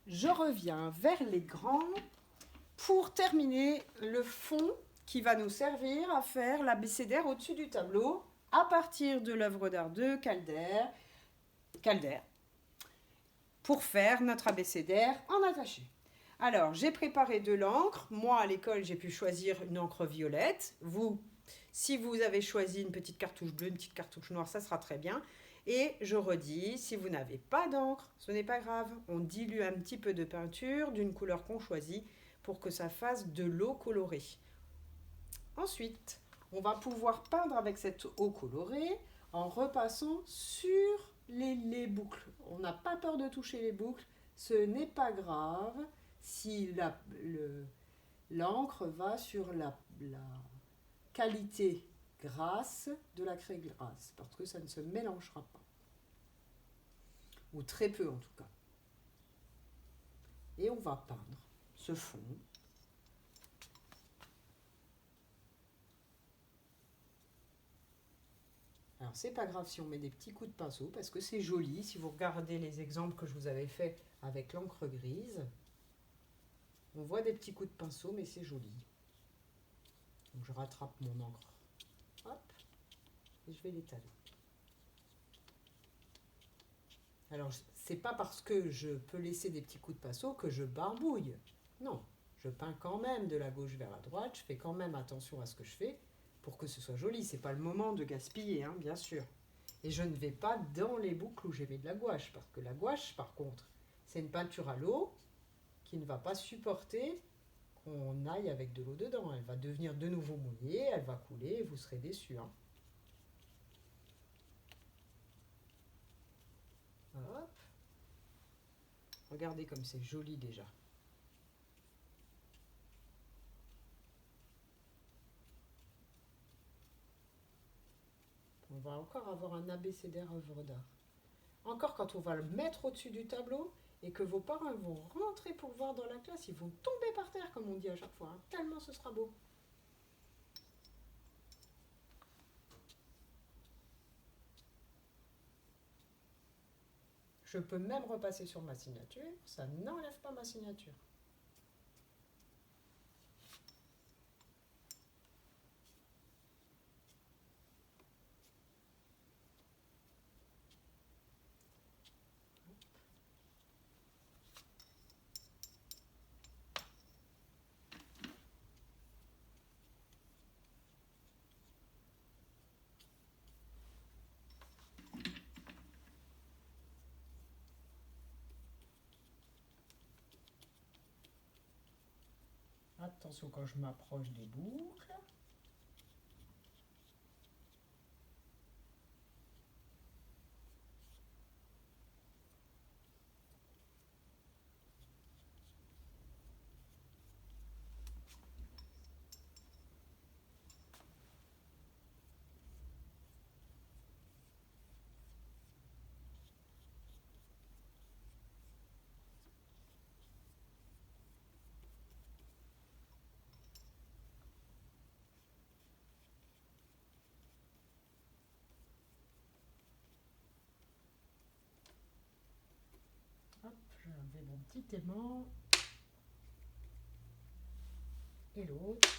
je reviens vers les grands pour terminer le fond qui va nous servir à faire l'abécédaire au-dessus du tableau à partir de l'œuvre d'art de Calder pour faire notre abécédaire en attaché. Alors, j'ai préparé de l'encre. Moi, à l'école, j'ai pu choisir une encre violette. Vous, si vous avez choisi une petite cartouche bleue, une petite cartouche noire, ça sera très bien. Et je redis, si vous n'avez pas d'encre, ce n'est pas grave. On dilue un petit peu de peinture d'une couleur qu'on choisit pour que ça fasse de l'eau colorée. Ensuite, on va pouvoir peindre avec cette eau colorée en repassant sur les boucles. On n'a pas peur de toucher les boucles. Ce n'est pas grave si l'encre va sur la qualité grasse de la craie grasse, parce que ça ne se mélangera pas. Ou très peu en tout cas. Et on va peindre ce fond. Alors c'est pas grave si on met des petits coups de pinceau parce que c'est joli. Si vous regardez les exemples que je vous avais fait avec l'encre grise, on voit des petits coups de pinceau mais c'est joli. Donc je rattrape mon encre, hop, et je vais l'étaler. Alors c'est pas parce que je peux laisser des petits coups de pinceau que je barbouille. Non, je peins quand même de la gauche vers la droite, je fais quand même attention à ce que je fais pour que ce soit joli. C'est pas le moment de gaspiller, hein, bien sûr. Et je ne vais pas dans les boucles où j'ai mis de la gouache, parce que la gouache, par contre, c'est une peinture à l'eau qui ne va pas supporter qu'on aille avec de l'eau dedans. Elle va devenir de nouveau mouillée, elle va couler et vous serez déçus. Hein. Hop. Regardez comme c'est joli déjà. On va encore avoir un abécédaire œuvre d'art. Encore quand on va le mettre au-dessus du tableau et que vos parents vont rentrer pour voir dans la classe, ils vont tomber par terre comme on dit à chaque fois. Hein. Tellement ce sera beau. Je peux même repasser sur ma signature, ça n'enlève pas ma signature. Attention quand je m'approche des boucles. Hop, j'avais mon petit aimant. Et l'autre.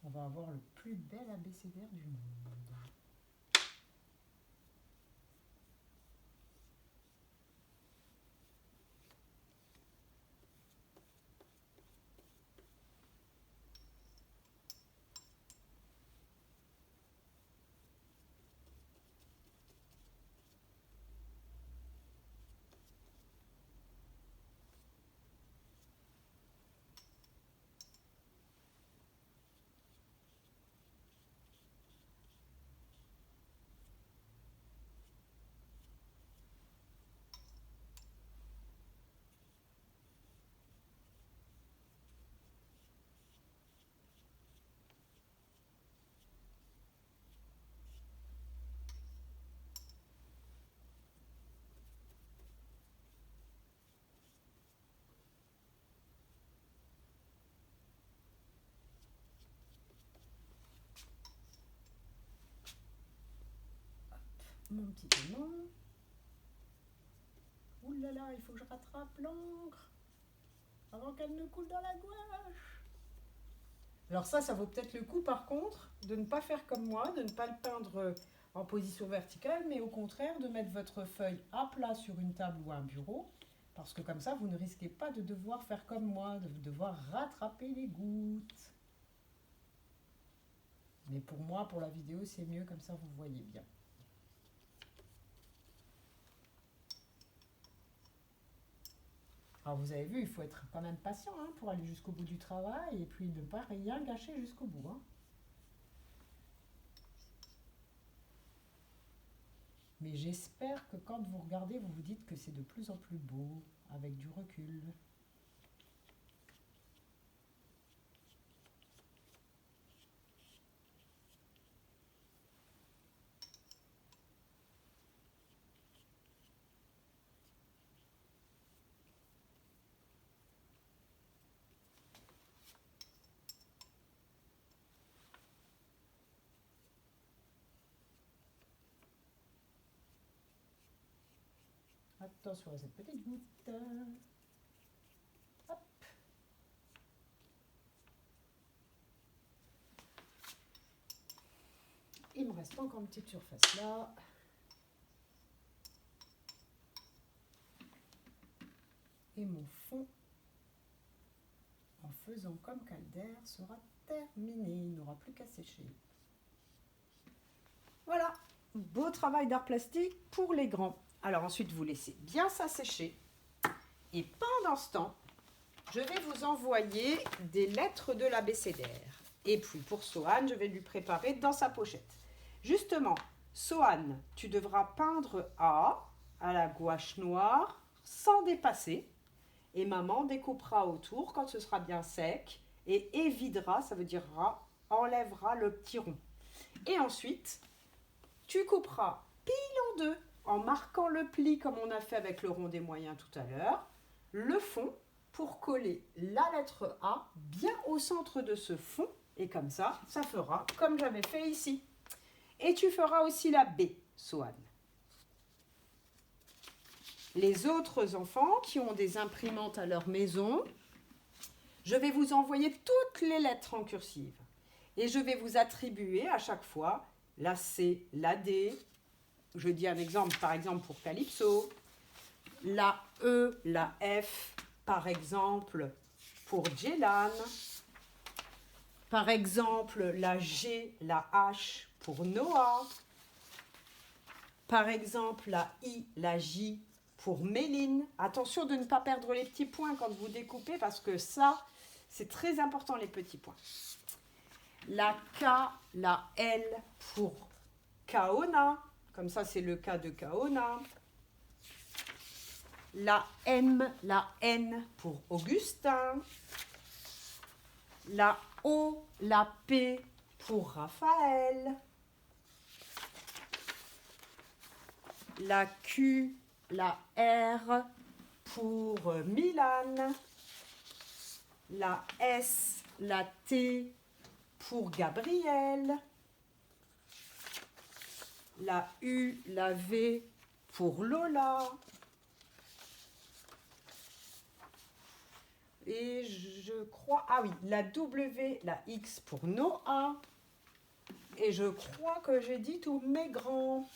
On va avoir le plus bel abécédaire du monde. mon petit aimant. Ouh là là, il faut que je rattrape l'encre avant qu'elle ne coule dans la gouache. Alors ça vaut peut-être le coup par contre de ne pas faire comme moi, de ne pas le peindre en position verticale, mais au contraire de mettre votre feuille à plat sur une table ou un bureau, parce que comme ça vous ne risquez pas de devoir faire comme moi, de devoir rattraper les gouttes. Mais pour moi, pour la vidéo, c'est mieux, comme ça vous voyez bien. Alors vous avez vu, il faut être quand même patient hein, pour aller jusqu'au bout du travail et puis ne pas rien gâcher jusqu'au bout. Hein. Mais j'espère que quand vous regardez, vous vous dites que c'est de plus en plus beau, avec du recul. Attention à cette petite goutte. Hop. Il me reste encore une petite surface là. Et mon fond, en faisant comme Calder, sera terminé. Il n'aura plus qu'à sécher. Voilà, beau travail d'art plastique pour les grands. Alors ensuite, vous laissez bien ça sécher. Et pendant ce temps, je vais vous envoyer des lettres de l'abécédaire. Et puis pour Sohan, je vais lui préparer dans sa pochette. Justement, Sohan, tu devras peindre A à la gouache noire sans dépasser. Et maman découpera autour quand ce sera bien sec et évidera, ça veut dire enlèvera le petit rond. Et ensuite, tu couperas pile en deux en marquant le pli comme on a fait avec le rond des moyens tout à l'heure, le fond pour coller la lettre A bien au centre de ce fond et comme ça, ça fera comme j'avais fait ici. Et tu feras aussi la B, Sohan. Les autres enfants qui ont des imprimantes à leur maison, je vais vous envoyer toutes les lettres en cursive et je vais vous attribuer à chaque fois la C, la D, je dis un exemple, par exemple pour Calypso, la E, la F, par exemple pour Jelan, par exemple la G, la H pour Noah, par exemple la I, la J pour Méline. Attention de ne pas perdre les petits points quand vous découpez parce que ça, c'est très important les petits points. La K, la L pour Kaona, comme ça c'est le cas de Kaona. La M, la N pour Augustin. La O, la P pour Raphaël. La Q, la R pour Milan. La S, la T pour Gabriel. La U, la V pour Lola. Et je crois, ah oui, la W, la X pour Noah. Et je crois que j'ai dit tous mes grands.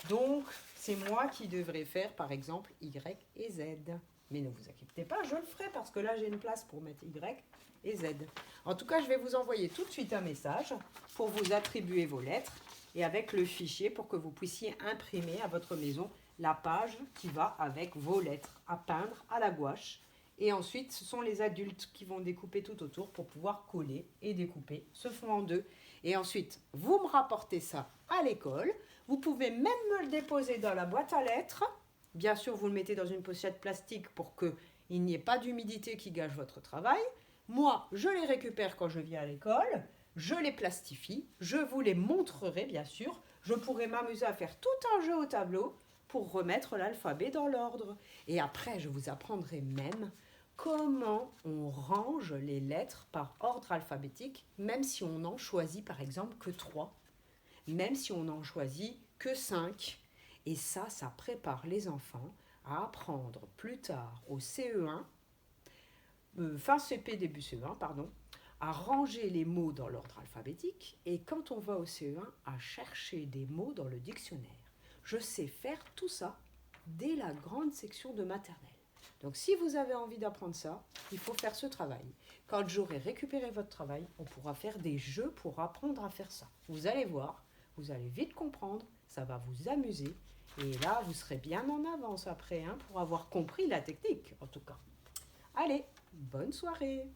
Donc, c'est moi qui devrais faire, par exemple, Y et Z. Mais ne vous inquiétez pas, je le ferai parce que là, j'ai une place pour mettre Y et Z. En tout cas, je vais vous envoyer tout de suite un message pour vous attribuer vos lettres et avec le fichier pour que vous puissiez imprimer à votre maison la page qui va avec vos lettres à peindre à la gouache. Et ensuite, ce sont les adultes qui vont découper tout autour pour pouvoir coller et découper ce fond en deux. Et ensuite, vous me rapportez ça à l'école. Vous pouvez même me le déposer dans la boîte à lettres. Bien sûr, vous le mettez dans une pochette plastique pour qu'il n'y ait pas d'humidité qui gâche votre travail. Moi, je les récupère quand je viens à l'école. Je les plastifie. Je vous les montrerai, bien sûr. Je pourrai m'amuser à faire tout un jeu au tableau pour remettre l'alphabet dans l'ordre. Et après, je vous apprendrai même comment on range les lettres par ordre alphabétique, même si on en choisit par exemple que 3, même si on en choisit que 5. Et ça prépare les enfants à apprendre plus tard au CE1, fin CP, début CE1, pardon, à ranger les mots dans l'ordre alphabétique et quand on va au CE1, à chercher des mots dans le dictionnaire. Je sais faire tout ça dès la grande section de maternelle. Donc si vous avez envie d'apprendre ça, il faut faire ce travail. Quand j'aurai récupéré votre travail, on pourra faire des jeux pour apprendre à faire ça. Vous allez voir, vous allez vite comprendre, ça va vous amuser. Et là, vous serez bien en avance après, pour avoir compris la technique, en tout cas. Allez, bonne soirée!